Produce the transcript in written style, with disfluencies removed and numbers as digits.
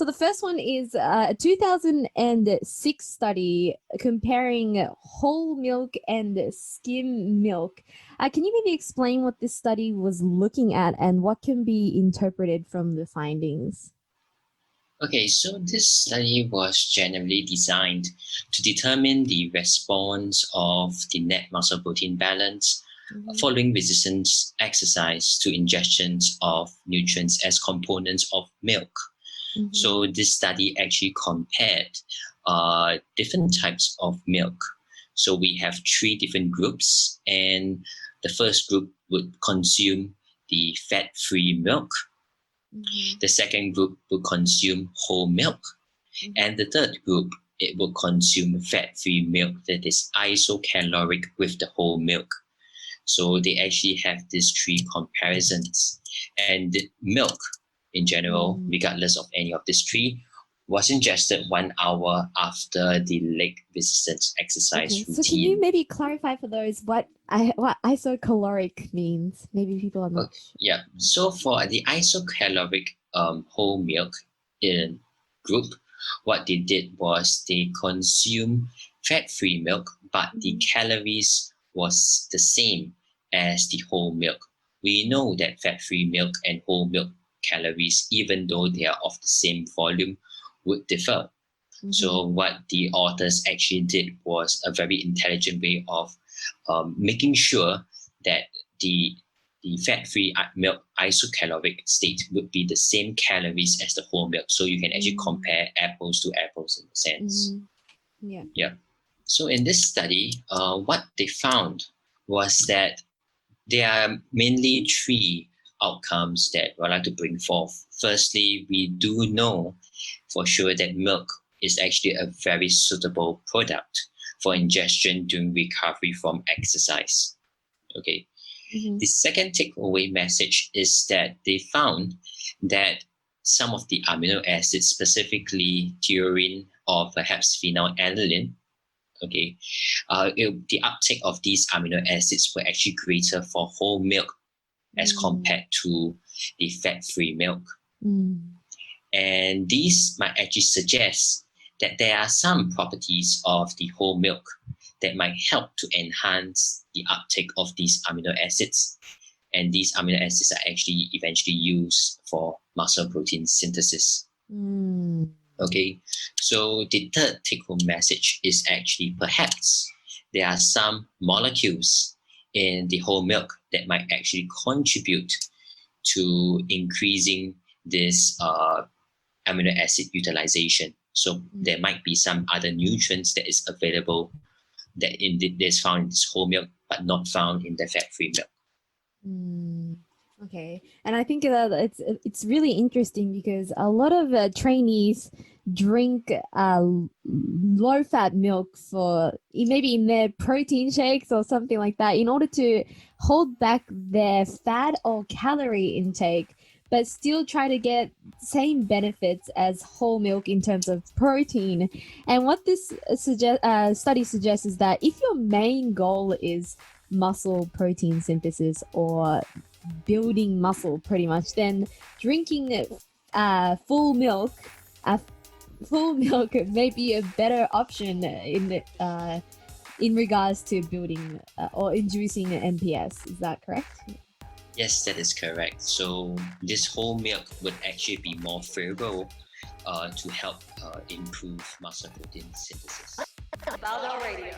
So the first one is a 2006 study comparing whole milk and skim milk. Can you maybe explain what this study was looking at and what can be interpreted from the findings? Okay, so this study was generally designed to determine the response of the net muscle protein balance following resistance exercise to ingestions of nutrients as components of milk. So this study actually compared different types of milk. So we have 3 different groups, and the first group would consume the fat-free milk. The second group will consume whole milk. And the third group, it will consume fat-free milk that is isocaloric with the whole milk. So they actually have these 3 comparisons. And the milk, in general, regardless of any of these 3, was ingested 1 hour after the leg resistance exercise routine. So can you maybe clarify for those what isocaloric means? Maybe people are not sure. Yeah. So for the isocaloric whole milk group, what they did was they consumed fat-free milk, but the calories was the same as the whole milk. We know that fat-free milk and whole milk calories, even though they are of the same volume, would differ. So what the authors actually did was a very intelligent way of making sure that the fat-free milk isocaloric state would be the same calories as the whole milk. So you can actually compare apples to apples in a sense. Yeah. So in this study, what they found was that there are mainly 3 outcomes that I'd like to bring forth. Firstly, we do know for sure that milk is actually a very suitable product for ingestion during recovery from exercise. Okay. The second takeaway message is that they found that some of the amino acids, specifically taurine or perhaps phenylalanine, okay, the uptake of these amino acids were actually greater for whole milk as compared to the fat-free milk. And these might actually suggest that there are some properties of the whole milk that might help to enhance the uptake of these amino acids. And these amino acids are actually eventually used for muscle protein synthesis. Okay, so the third take-home message is actually perhaps there are some molecules in the whole milk that might actually contribute to increasing this amino acid utilization. So there might be some other nutrients that is available that is found in this whole milk, but not found in the fat-free milk. Okay, and I think that it's really interesting because a lot of trainees drink low-fat milk for maybe in their protein shakes or something like that in order to hold back their fat or calorie intake, but still try to get same benefits as whole milk in terms of protein. And what this study suggests is that if your main goal is muscle protein synthesis or building muscle pretty much, then drinking full milk may be a better option in regards to building or inducing MPS. Is that correct? Yes, that is correct. So this whole milk would actually be more favorable to help improve muscle protein synthesis. Barbell Radio.